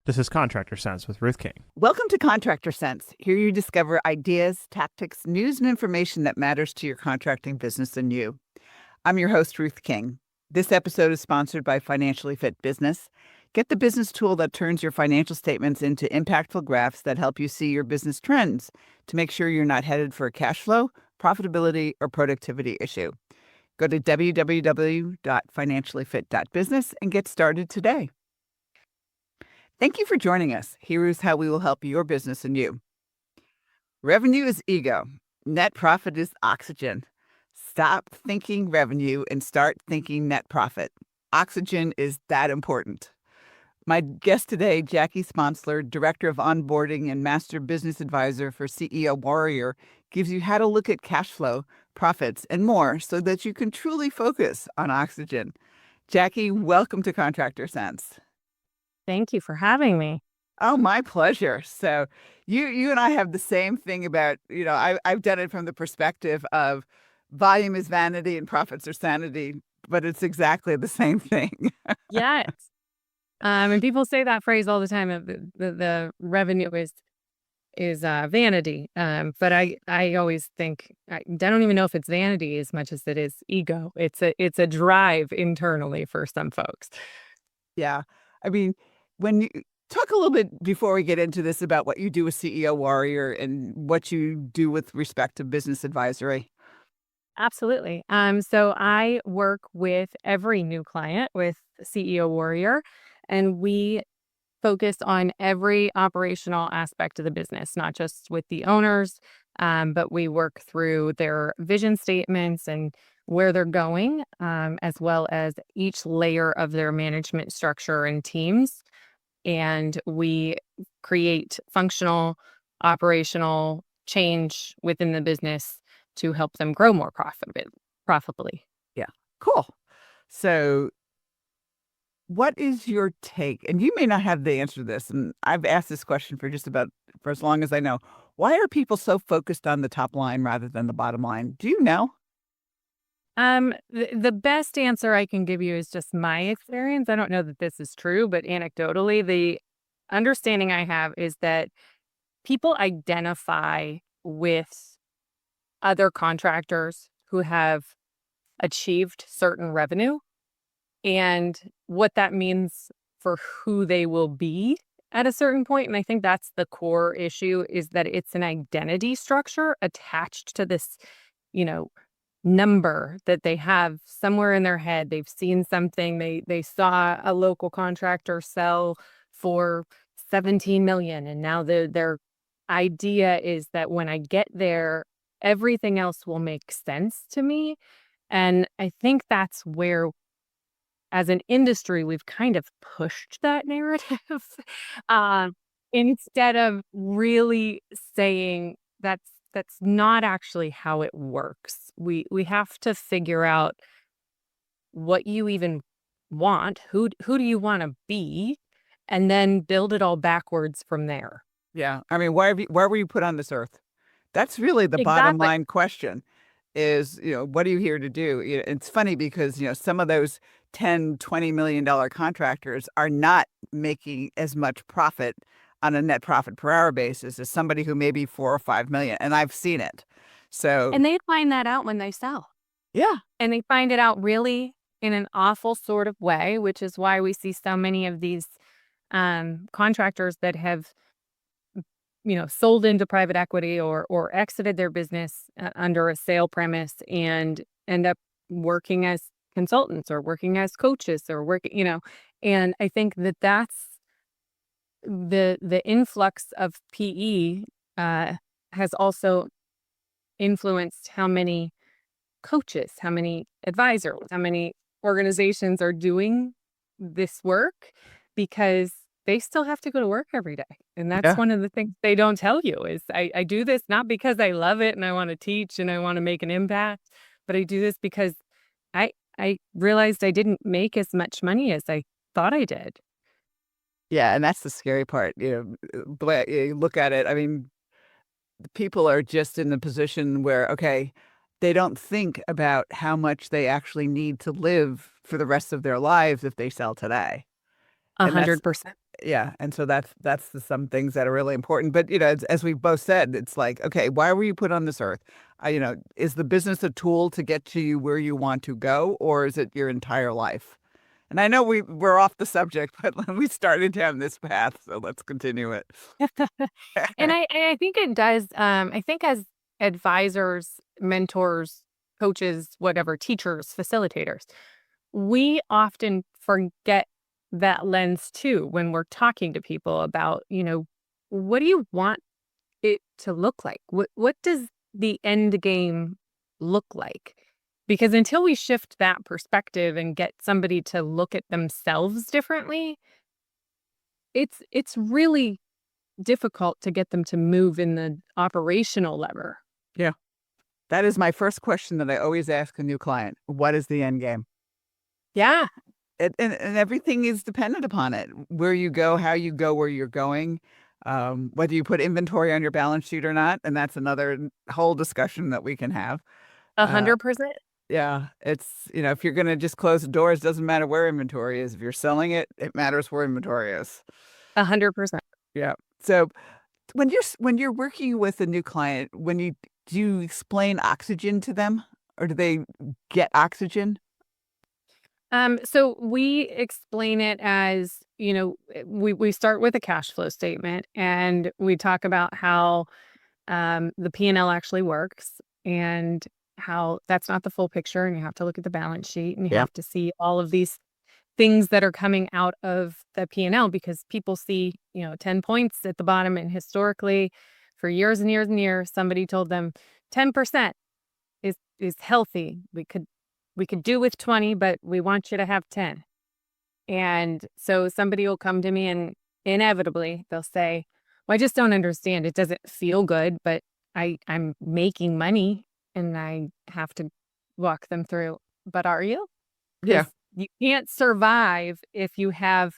This is Contractor Sense with Ruth King. Welcome to Contractor Sense. Here you discover ideas, tactics, news, and information that matters to your contracting business and you. I'm your host, Ruth King. This episode is sponsored by Financially Fit Business. Get the business tool that turns your financial statements into impactful graphs that help you see your business trends to make sure you're not headed for a cash flow, profitability, or productivity issue. Go to www.financiallyfit.business and get started today. Thank you for joining us. Here is how we will help your business and you. Revenue is ego. Net profit is oxygen. Stop thinking revenue and start thinking net profit. Oxygen is that important. My guest today, Jackie Sponsler, Director of Onboarding and Master Business Advisor for CEO Warrior, gives you how to look at cash flow, profits, and more so that you can truly focus on oxygen. Jackie, welcome to Contractor Sense. Thank you for having me. Oh, my pleasure. So you and I have the same thing about, I've done it from the perspective of volume is vanity and profits are sanity, but it's exactly the same thing. Yes. And people say that phrase all the time. The revenue is vanity. But I always think I don't even know if it's vanity as much as it is ego. It's a drive internally for some folks. Yeah. I mean, when you talk a little bit before we get into this about what you do with CEO Warrior and what you do with respect to business advisory. Absolutely. So I work with every new client with CEO Warrior, and we focus on every operational aspect of the business, not just with the owners, but we work through their vision statements and where they're going, as well as each layer of their management structure and teams. And we create functional, operational change within the business to help them grow more profitably. Yeah, cool. So what is your take? And you may not have the answer to this, and I've asked this question for as long as I know. Why are people so focused on the top line rather than the bottom line? Do you know? The best answer I can give you is just my experience. I don't know that this is true, but anecdotally, the understanding I have is that people identify with other contractors who have achieved certain revenue and what that means for who they will be at a certain point. And I think that's the core issue, is that it's an identity structure attached to this, number that they have somewhere in their head. They've seen something. They saw a local contractor sell for 17 million. And now their idea is that when I get there, everything else will make sense to me. And I think that's where, as an industry, we've kind of pushed that narrative instead of really saying that's not actually how it works. We have to figure out what you even want. Who do you want to be? And then build it all backwards from there. Yeah. I mean, why were you put on this earth? That's really the bottom line question is, what are you here to do? It's funny because, some of those $10, $20 million contractors are not making as much profit on a net profit per hour basis as somebody who may be 4 or 5 million. And I've seen it. So, and they find that out when they sell. Yeah. And they find it out really in an awful sort of way, which is why we see so many of these contractors that have, sold into private equity or exited their business under a sale premise and end up working as consultants or working as coaches or working, and I think that's the influx of PE has also influenced how many coaches, how many advisors, how many organizations are doing this work, because they still have to go to work every day. And that's one of the things they don't tell you is I do this not because I love it and I want to teach and I want to make an impact, but I do this because I realized I didn't make as much money as I thought I did. Yeah, and that's the scary part. You look at it, I mean, people are just in the position where, okay, they don't think about how much they actually need to live for the rest of their lives if they sell today. 100%. Yeah. And so some things that are really important. But, as we both said, it's like, okay, why were you put on this earth? Is the business a tool to get to you where you want to go, or is it your entire life? And I know we're off the subject, but we started down this path, so let's continue it. And I think it does. I think as advisors, mentors, coaches, whatever, teachers, facilitators, we often forget that lens too when we're talking to people about, what do you want it to look like? What does the end game look like? Because until we shift that perspective and get somebody to look at themselves differently, it's really difficult to get them to move in the operational lever. Yeah. That is my first question that I always ask a new client. What is the end game? Yeah, And everything is dependent upon it. Where you go, how you go, where you're going, whether you put inventory on your balance sheet or not. And that's another whole discussion that we can have. Uh, 100%. yeah, if you're going to just close the doors, doesn't matter where inventory is. If you're selling it, it matters where inventory is. 100%. Yeah. So when you're working with a new client, do you explain oxygen to them, or do they get oxygen? So we explain it as, we start with a cash flow statement and we talk about how the P&L actually works and how that's not the full picture. And you have to look at the balance sheet and you Yeah. have to see all of these things that are coming out of the P&L because people see, 10 points at the bottom. And historically, for years and years and years, somebody told them 10% is healthy. We could do with 20, but we want you to have 10. And so somebody will come to me and inevitably they'll say, well, I just don't understand. It doesn't feel good, but I'm making money and I have to walk them through. But are you? Yeah. Because you can't survive if you have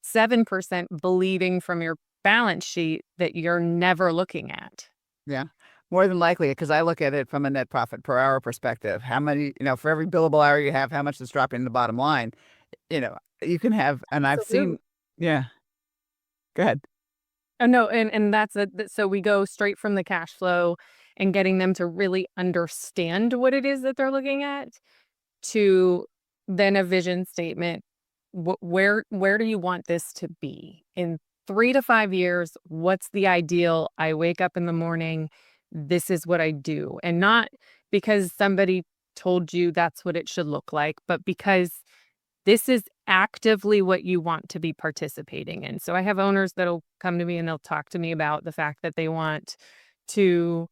7% bleeding from your balance sheet that you're never looking at. Yeah. More than likely, because I look at it from a net profit per hour perspective. How many, for every billable hour you have, how much is dropping in the bottom line? You can have, and I've seen, Absolutely. yeah, go ahead. Oh, no, and that's so we go straight from the cash flow and getting them to really understand what it is that they're looking at to then a vision statement. Where do you want this to be in 3 to 5 years? What's the ideal? I wake up in the morning, this is what I do. And not because somebody told you that's what it should look like, but because this is actively what you want to be participating in. So I have owners that'll come to me and they'll talk to me about the fact that they want to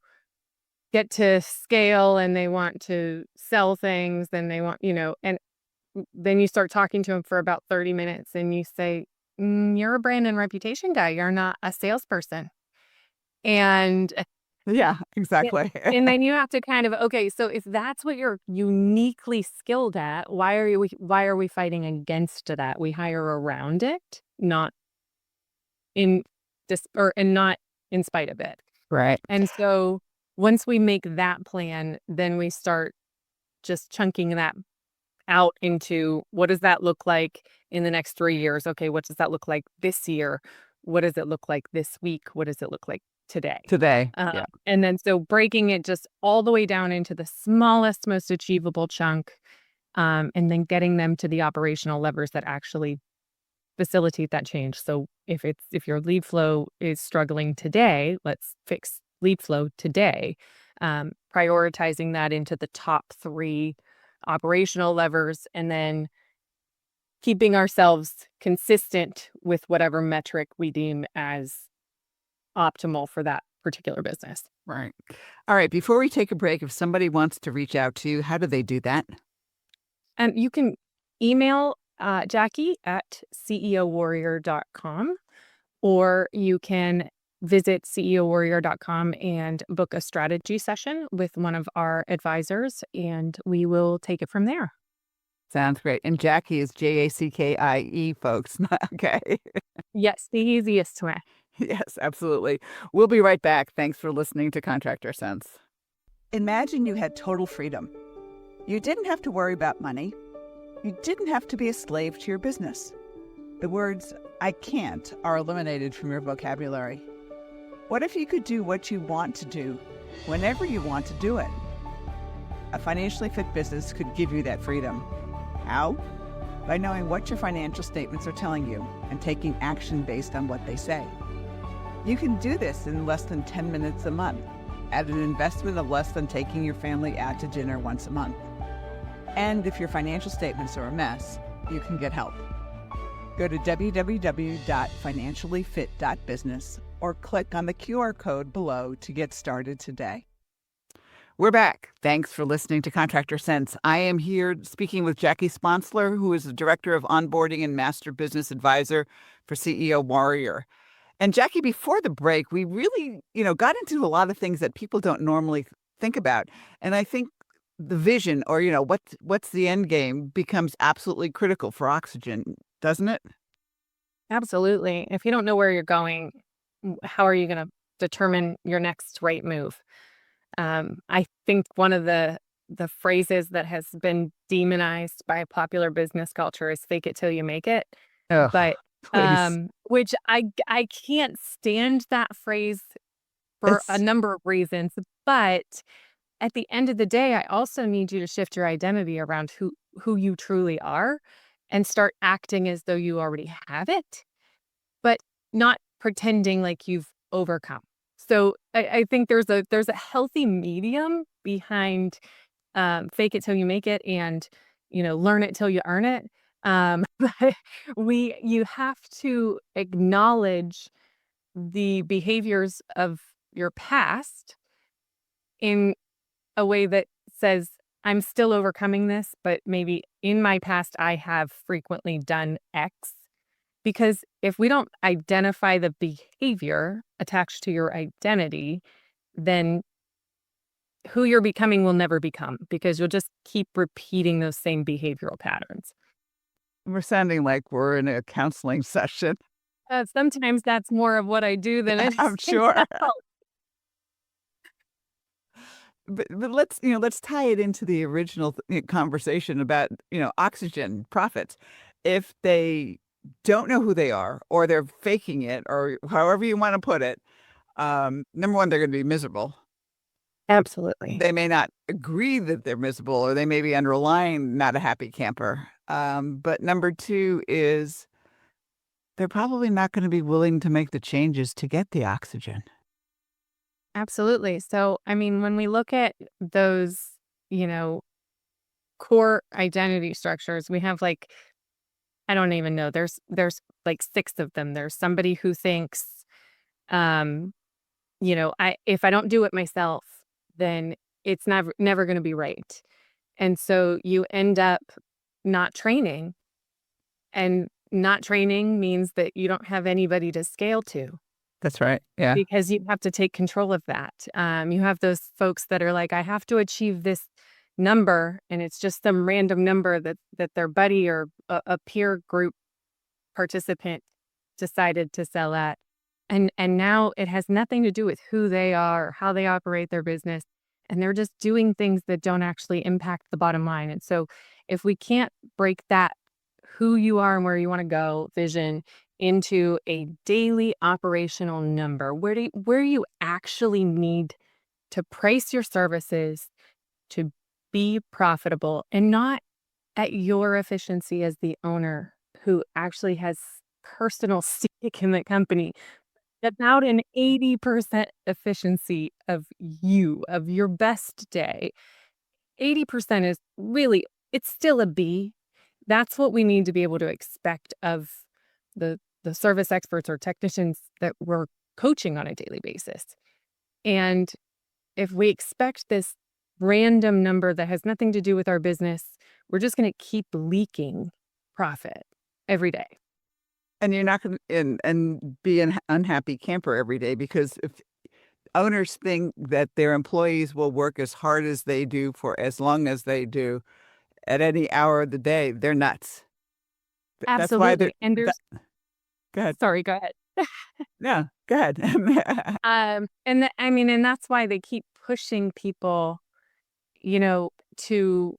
get to scale and they want to sell things and they want, and then you start talking to them for about 30 minutes and you say, you're a brand and reputation guy. You're not a salesperson. And Yeah, exactly. and then you have to kind of, okay, so if that's what you're uniquely skilled at, why are we fighting against that? We hire around it, not in and not in spite of it. Right. And so once we make that plan, then we start just chunking that out into what does that look like in the next 3 years? Okay, what does that look like this year? What does it look like this week? What does it look like today? Today. Yeah. And then so breaking it just all the way down into the smallest, most achievable chunk, and then getting them to the operational levers that actually facilitate that change. So if your lead flow is struggling today, let's fix lead flow today. Prioritizing that into the top 3 operational levers, and then keeping ourselves consistent with whatever metric we deem as optimal for that particular business. Right. All right. Before we take a break, if somebody wants to reach out to you, how do they do that? And you can email Jackie at ceowarrior.com, or you can visit ceowarrior.com and book a strategy session with one of our advisors, and we will take it from there. Sounds great. And Jackie is Jackie, folks. Okay. Yes, the easiest way. Yes, absolutely. We'll be right back. Thanks for listening to Contractor Sense. Imagine you had total freedom. You didn't have to worry about money. You didn't have to be a slave to your business. The words "I can't" are eliminated from your vocabulary. What if you could do what you want to do whenever you want to do it? A financially fit business could give you that freedom. How? By knowing what your financial statements are telling you and taking action based on what they say. You can do this in less than 10 minutes a month at an investment of less than taking your family out to dinner once a month. And if your financial statements are a mess, you can get help. Go to www.financiallyfit.business or click on the QR code below to get started today. We're back. Thanks for listening to Contractor Sense. I am here speaking with Jackie Sponsler, who is the Director of Onboarding and Master Business Advisor for CEO Warrior. And Jackie, before the break, we really, got into a lot of things that people don't normally think about. And I think the vision or, what's the end game becomes absolutely critical for Oxygen, doesn't it? Absolutely. If you don't know where you're going, how are you going to determine your next right move? I think one of the phrases that has been demonized by popular business culture is "fake it till you make it." Oh, But please. which I can't stand that phrase for a It's number of reasons. But at the end of the day, I also need you to shift your identity around who you truly are and start acting as though you already have it, but not pretending like you've overcome. So I think there's a healthy medium behind fake it till you make it and learn it till you earn it. But you have to acknowledge the behaviors of your past in a way that says, I'm still overcoming this, but maybe in my past I have frequently done X. Because if we don't identify the behavior attached to your identity, then who you're becoming will never become because you'll just keep repeating those same behavioral patterns. we're sounding like we're in a counseling session. Sometimes that's more of what I do than I'm anything sure. else. But let's tie it into the original conversation about Oxygen profits. If they don't know who they are, or they're faking it, or however you want to put it, number one, they're going to be miserable. Absolutely. They may not agree that they're miserable, or they may be underlying not a happy camper. But number two is they're probably not going to be willing to make the changes to get the Oxygen. Absolutely. So, I mean, when we look at those, core identity structures, we have I don't even know. There's like 6 of them. There's somebody who thinks, if I don't do it myself, then it's never going to be right. And so you end up not training, and not training means that you don't have anybody to scale to That's right. Yeah. because you have to take control of that. You have those folks that are like, I have to achieve this number, and it's just some random number that their buddy or a peer group participant decided to sell at. And now it has nothing to do with who they are or how they operate their business. And they're just doing things that don't actually impact the bottom line. And so if we can't break that who you are and where you want to go vision into a daily operational number, where you actually need to price your services to be profitable, and not at your efficiency as the owner who actually has personal stake in the company, about an 80% efficiency of your best day. 80% is really, it's still a B. That's what we need to be able to expect of the service experts or technicians that we're coaching on a daily basis. And if we expect this random number that has nothing to do with our business, we're just going to keep leaking profit every day. And you're not going to and be an unhappy camper every day, because if owners think that their employees will work as hard as they do for as long as they do at any hour of the day, they're nuts. That's why they're. Absolutely. And there's, Go ahead. sorry, go ahead. No, go ahead. And that's why they keep pushing people, to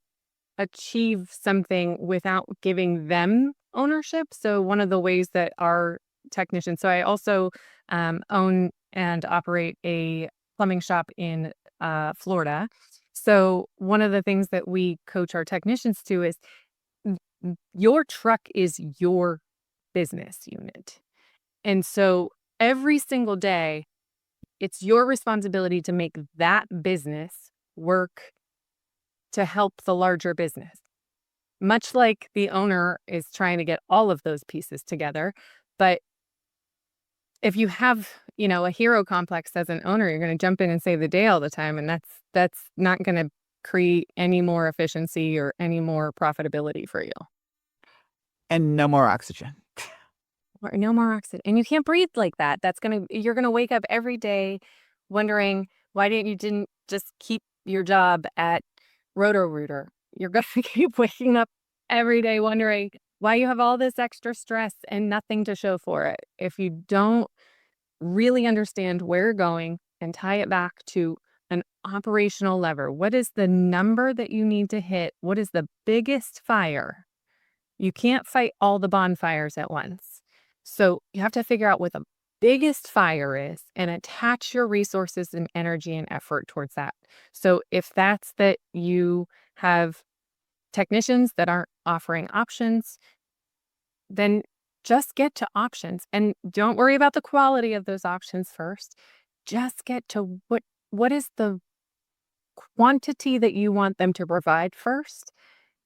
achieve something without giving them ownership. So one of the ways that our technicians, so I also own and operate a plumbing shop in Florida. So one of the things that we coach our technicians to is your truck is your business unit. And so every single day, it's your responsibility to make that business work to help the larger business. Much like the owner is trying to get all of those pieces together. But if you have, a hero complex as an owner, you're going to jump in and save the day all the time. And that's not going to create any more efficiency or any more profitability for you. And no more oxygen. Or no more oxygen. And you can't breathe like that. You're going to wake up every day wondering why you didn't just keep your job at Roto-Rooter. You're going to keep waking up every day wondering why you have all this extra stress and nothing to show for it. If you don't really understand where you're going and tie it back to an operational lever, what is the number that you need to hit? What is the biggest fire? You can't fight all the bonfires at once. So you have to figure out what the biggest fire is and attach your resources and energy and effort towards that. So if that's that you have technicians that aren't offering options, then just get to options and don't worry about the quality of those options first. Just get to what is the quantity that you want them to provide first.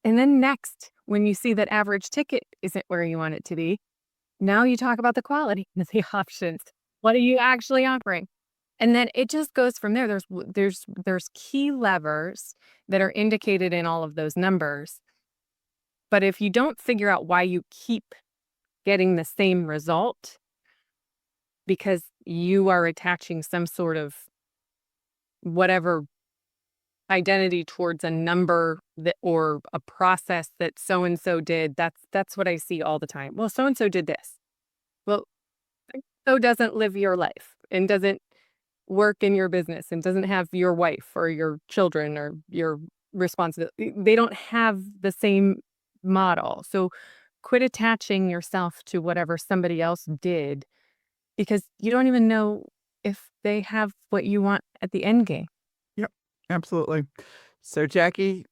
And then next, when you see that average ticket isn't where you want it to be, now you talk about the quality of the options. What are you actually offering? And then it just goes from there. There's key levers that are indicated in all of those numbers. But if you don't figure out why you keep getting the same result, because you are attaching some sort of whatever identity towards a number or a process that so-and-so did, that's what I see all the time. Well, so-and-so did this. Well, so doesn't live your life and doesn't work in your business and doesn't have your wife or your children or your responsibility. They don't have the same model. So quit attaching yourself to whatever somebody else did because you don't even know if they have what you want at the end game. Absolutely. So, Jackie,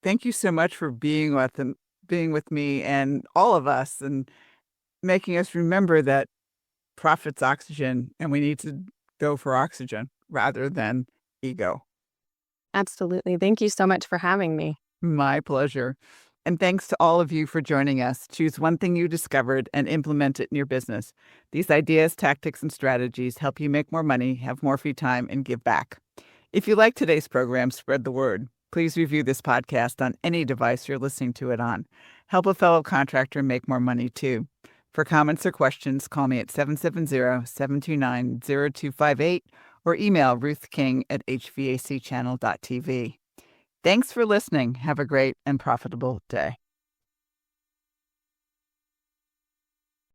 thank you so much for being with me and all of us and making us remember that profit's oxygen and we need to go for oxygen rather than ego. Absolutely. Thank you so much for having me. My pleasure. And thanks to all of you for joining us. Choose one thing you discovered and implement it in your business. These ideas, tactics, and strategies help you make more money, have more free time, and give back. If you like today's program, spread the word. Please review this podcast on any device you're listening to it on. Help a fellow contractor make more money, too. For comments or questions, call me at 770-729-0258 or email Ruth King at hvacchannel.tv. Thanks for listening. Have a great and profitable day.